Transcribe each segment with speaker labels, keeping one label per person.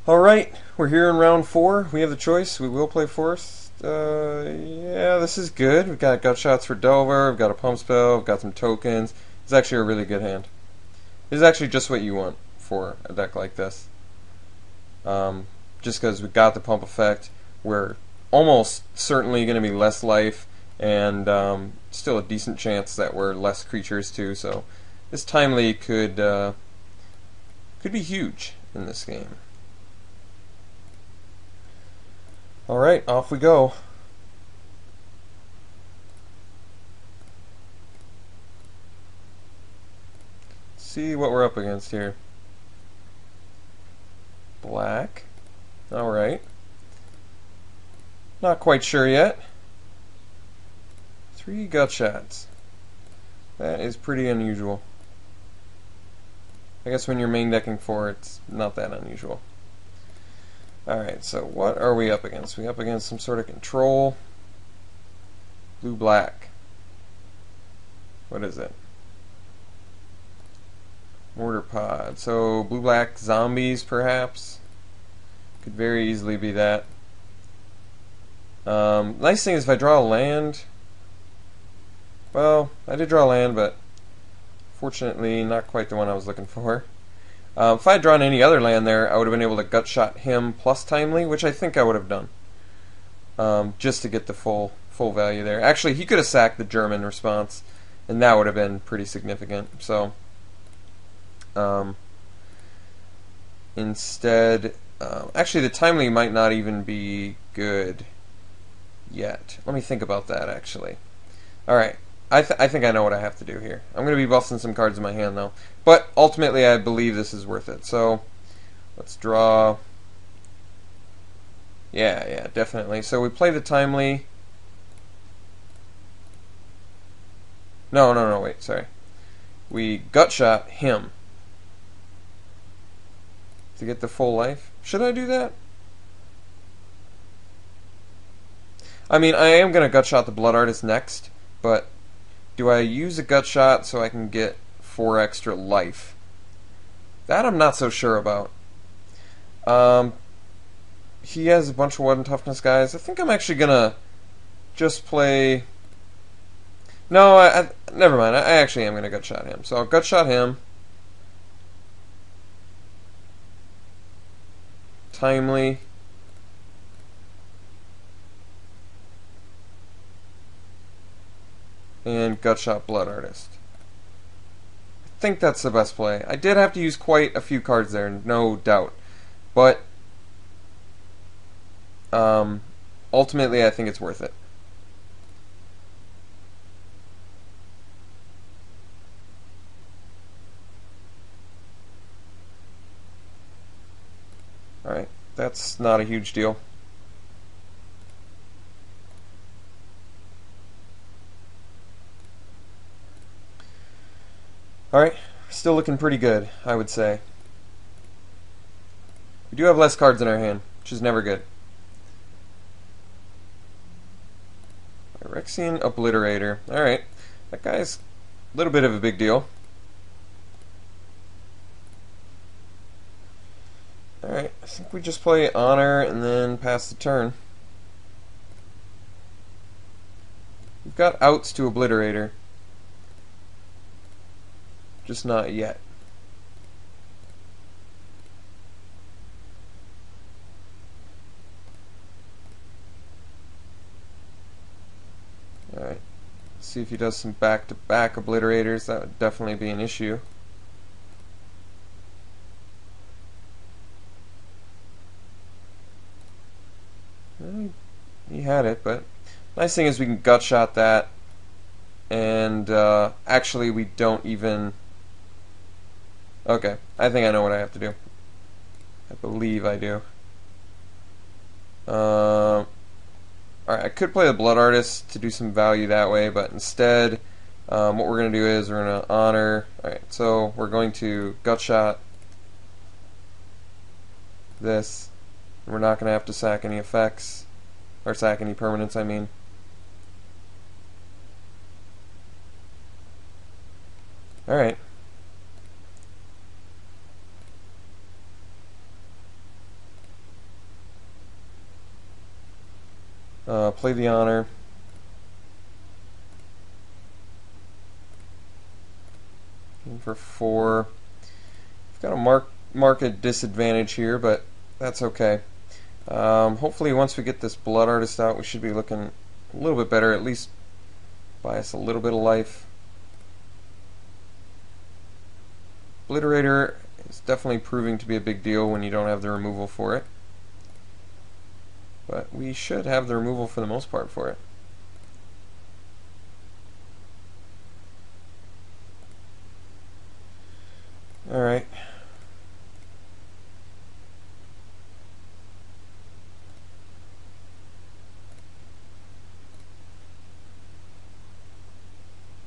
Speaker 1: Alright, we're here in round 4. We have the choice. We will play fourth. Yeah, this is good. We've got gut shots for Delver, we've got a pump spell, we've got some tokens. It's actually a really good hand. This is actually just what you want for a deck like this. Just because we've got the pump effect, we're almost certainly going to be less life, and still a decent chance that we're less creatures too, so this timely could be huge in this game. Alright, off we go. Let's see what we're up against here. Black. Alright. Not quite sure yet. 3 gut shots. That is pretty unusual. I guess when you're main decking 4, it's not that unusual. Alright, so what are we up against? We up against some sort of control. Blue-black. What is it? Mortar pod. So blue-black zombies, perhaps? Could very easily be that. Nice thing is if I draw a land... Well, I did draw a land, but fortunately not quite the one I was looking for. If I had drawn any other land there, I would have been able to gut shot him plus timely, which I think I would have done. Just to get the full value there. Actually, he could have sacked the German response, and that would have been pretty significant. So, instead, actually the timely might not even be good yet. Let me think about that, actually. Alright. I think I know what I have to do here. I'm going to be busting some cards in my hand, though. But ultimately, I believe this is worth it. So, let's draw. Yeah, definitely. So we play the timely. No, wait, sorry. We gut shot him to get the full life. Should I do that? I mean, I am going to gut shot the Blood Artist next, but do I use a gut shot so I can get 4 extra life? That I'm not so sure about. He has a bunch of 1 toughness guys. I think I'm actually gonna just play... No, never mind. I actually am gonna gut shot him. So I'll gut shot him. Timely. And Gutshot Blood Artist. I think that's the best play. I did have to use quite a few cards there, no doubt. But ultimately, I think it's worth it. Alright, that's not a huge deal. Alright, still looking pretty good, I would say. We do have less cards in our hand, which is never good. Phyrexian Obliterator. Alright, that guy's a little bit of a big deal. Alright, I think we just play Honor and then pass the turn. We've got outs to Obliterator. Just not yet. Alright. See if he does some back-to-back obliterators. That would definitely be an issue. Well, he had it, but nice thing is we can gut shot that, and actually we don't even... Okay, I think I know what I have to do. I believe I do. Alright, I could play the Blood Artist to do some value that way, but instead, what we're going to do is we're going to honor. Alright, so we're going to gut shot this. We're not going to have to sack any effects, or sack any permanents, I mean. Alright. Play the honor. In for 4. We've got a marked disadvantage here, but that's okay. Hopefully once we get this Blood Artist out, we should be looking a little bit better, at least buy us a little bit of life. Obliterator is definitely proving to be a big deal when you don't have the removal for it. But we should have the removal for the most part for it. Alright.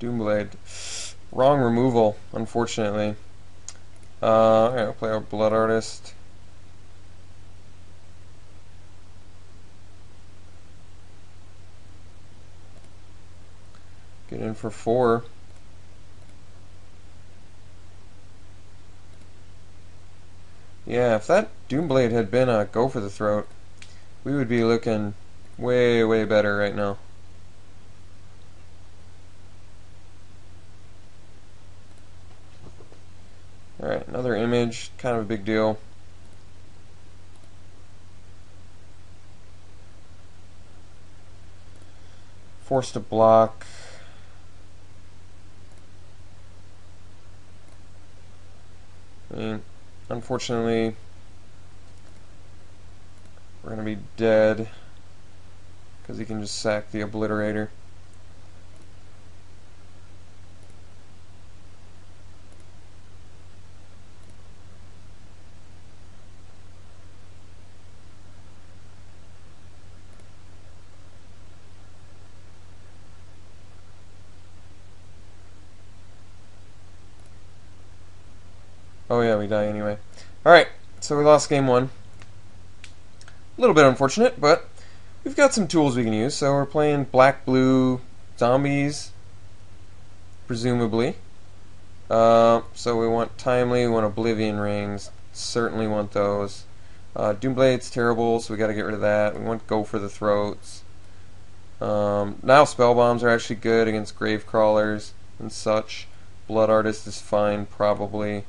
Speaker 1: Doomblade. Wrong removal, unfortunately. Alright, we'll play our Blood Artist. Get in for 4. Yeah, if that Doomblade had been a Go for the Throat, we would be looking way, way better right now. Alright, another image, kind of a big deal. Forced to block. I mean, unfortunately, we're going to be dead because he can just sack the Obliterator. Oh yeah, we die anyway. Alright, so we lost game 1. A little bit unfortunate, but we've got some tools we can use. So we're playing black-blue zombies, presumably. So we want Timely, we want Oblivion Rings, certainly want those. Doomblade's terrible, so we gotta get rid of that. We want Go for the Throats. Now Spell Bombs are actually good against Grave Crawlers and such. Blood Artist is fine, probably.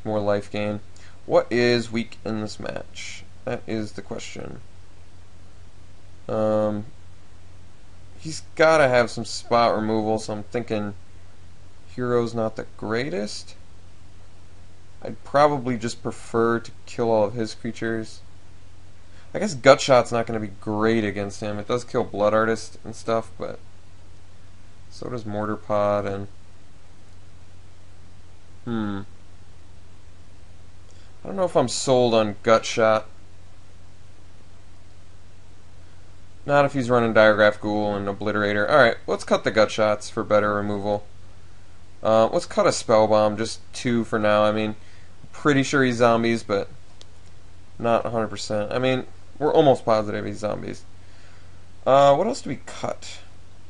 Speaker 1: More life gain. What is weak in this match? That is the question. He's got to have some spot removal, so I'm thinking Hero's not the greatest. I'd probably just prefer to kill all of his creatures. I guess Gutshot's not going to be great against him. It does kill Blood Artist and stuff, but so does Mortar Pod and I don't know if I'm sold on Gutshot. Not if he's running Diregraph Ghoul and Obliterator. Alright, let's cut the Gutshots for better removal. Let's cut a Spell Bomb, just 2 for now. I mean, pretty sure he's zombies, but not 100%. I mean, we're almost positive he's zombies. What else do we cut?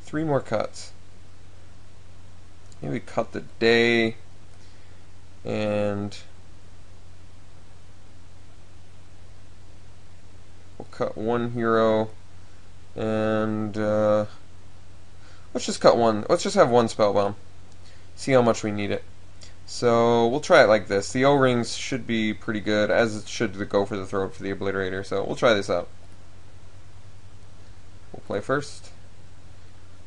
Speaker 1: 3 more cuts. Maybe cut the Day and we'll cut 1 hero, and let's just cut 1. Let's just have 1 Spell Bomb. See how much we need it. So we'll try it like this. The O-Rings should be pretty good, as it should the Go for the Throat for the Obliterator. So we'll try this out. We'll play first.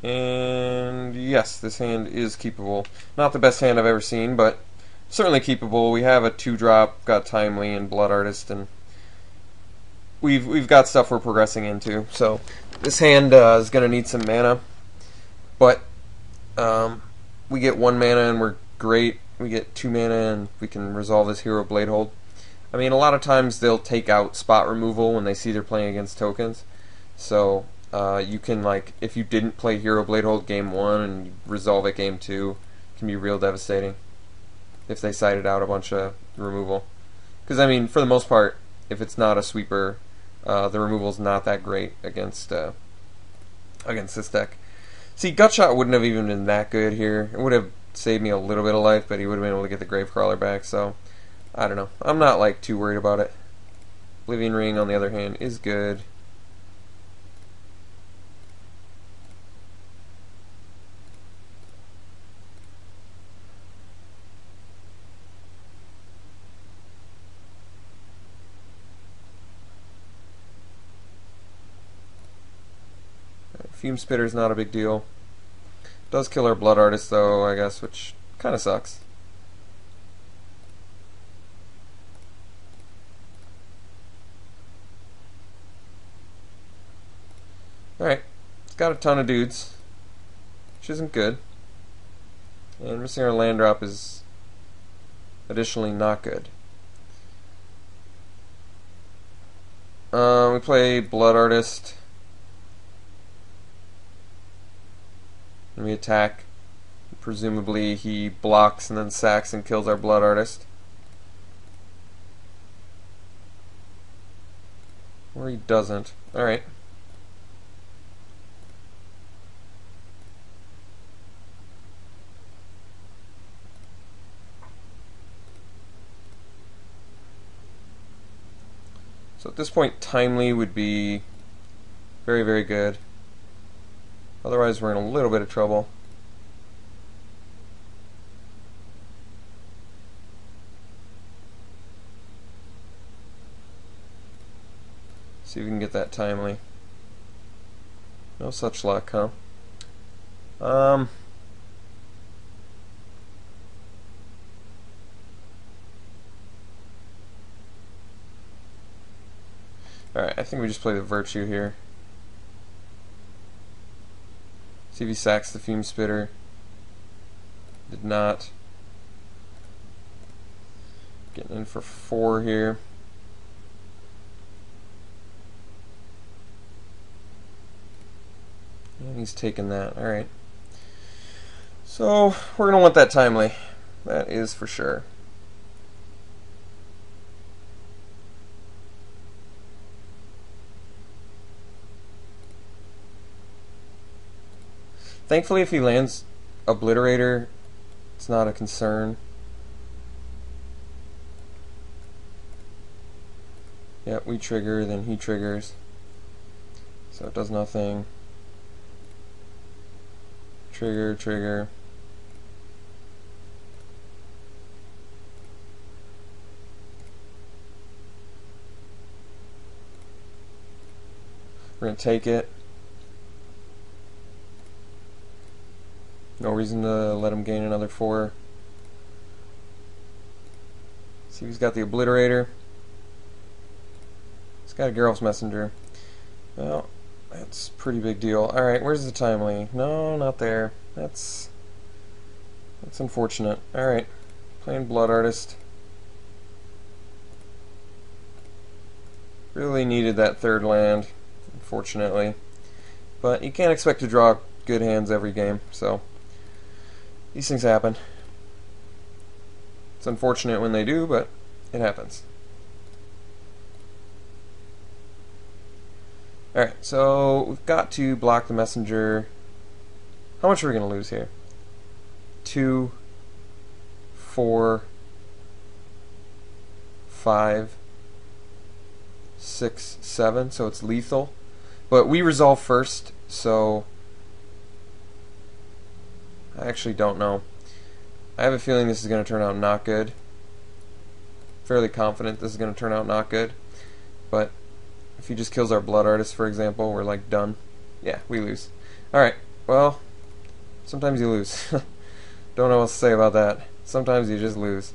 Speaker 1: And yes, this hand is keepable. Not the best hand I've ever seen, but certainly keepable. We have a 2-drop, got Timely and Blood Artist, and we've got stuff we're progressing into. So this hand is going to need some mana, but we get 1 mana and we're great. We get 2 mana and we can resolve this Hero Blade Hold. I mean, a lot of times they'll take out spot removal when they see they're playing against tokens. So you can, like, if you didn't play Hero Blade Hold game 1 and you resolve it game 2, it can be real devastating if they sided out a bunch of removal. Because, I mean, for the most part, if it's not a sweeper, the removal's not that great against this deck. See, Gutshot wouldn't have even been that good here. It would have saved me a little bit of life, but he would have been able to get the Gravecrawler back, so I don't know. I'm not, like, too worried about it. Oblivion Ring, on the other hand, is good. Fume Spitter's not a big deal. Does kill our Blood Artist though, I guess, which kind of sucks. Alright, it's got a ton of dudes, which isn't good. And missing our land drop is additionally not good. We play Blood Artist. And we attack. Presumably he blocks and then sacks and kills our Blood Artist. Or he doesn't. Alright. So at this point, Timely would be very, very good. Otherwise, we're in a little bit of trouble. See if we can get that Timely. No such luck, huh? Alright, I think we just play the Virtue here. See if he sacks the Fume Spitter. Did not. Getting in for 4 here. And he's taking that. Alright. So, we're going to want that Timely. That is for sure. Thankfully, if he lands Obliterator, it's not a concern. Yep, we trigger, then he triggers. So it does nothing. Trigger, trigger. We're going to take it. No reason to let him gain another 4. See, he's got the Obliterator. He's got a Geralf's Messenger. Well, that's a pretty big deal. Alright, where's the Timely? No, not there. That's unfortunate. Alright, playing Blood Artist. Really needed that 3rd land, unfortunately. But you can't expect to draw good hands every game, so these things happen. It's unfortunate when they do, but it happens. Alright, so we've got to block the Messenger. How much are we going to lose here? 2, 4, 5, 6, 7, so it's lethal. But we resolve first, so I actually don't know. I have a feeling this is going to turn out not good. Fairly confident this is going to turn out not good. But if he just kills our Blood Artist, for example, we're like done. Yeah, we lose. Alright, well, sometimes you lose. Don't know what to say about that. Sometimes you just lose.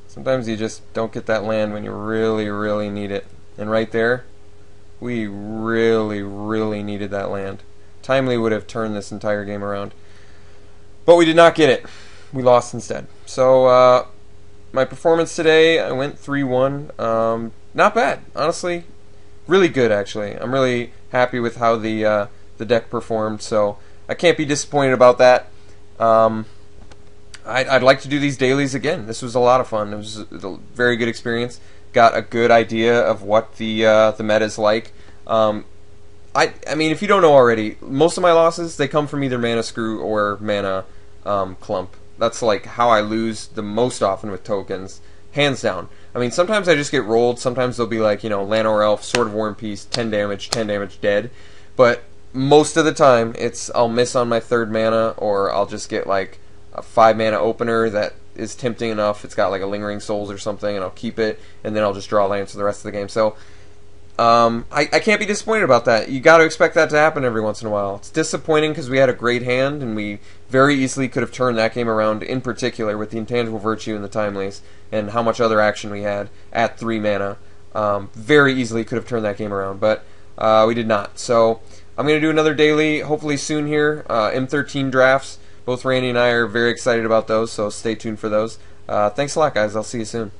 Speaker 1: Sometimes you just don't get that land when you really, really need it. And right there, we really, really needed that land. Timely would have turned this entire game around. But we did not get it. We lost instead. So, my performance today, I went 3-1. Not bad, honestly. Really good, actually. I'm really happy with how the deck performed, so I can't be disappointed about that. I'd like to do these dailies again. This was a lot of fun. It was a very good experience. Got a good idea of what the meta is like. I mean, if you don't know already, most of my losses, they come from either mana screw or mana clump. That's like how I lose the most often with tokens, hands down. I mean, sometimes I just get rolled. Sometimes they'll be like, you know, Llanowar Elf, Sword of War and Peace, 10 damage, dead. But most of the time, it's I'll miss on my 3rd mana, or I'll just get like a 5 mana opener that is tempting enough. It's got like a Lingering Souls or something, and I'll keep it, and then I'll just draw lands for the rest of the game. So I can't be disappointed about that. You got to expect that to happen every once in a while. It's disappointing because we had a great hand and we very easily could have turned that game around, in particular with the Intangible Virtue and the Timelies and how much other action we had at 3 mana. Very easily could have turned that game around, but we did not. So I'm going to do another daily, hopefully soon here. M13 drafts. Both Randy and I are very excited about those, so stay tuned for those. Thanks a lot, guys. I'll see you soon.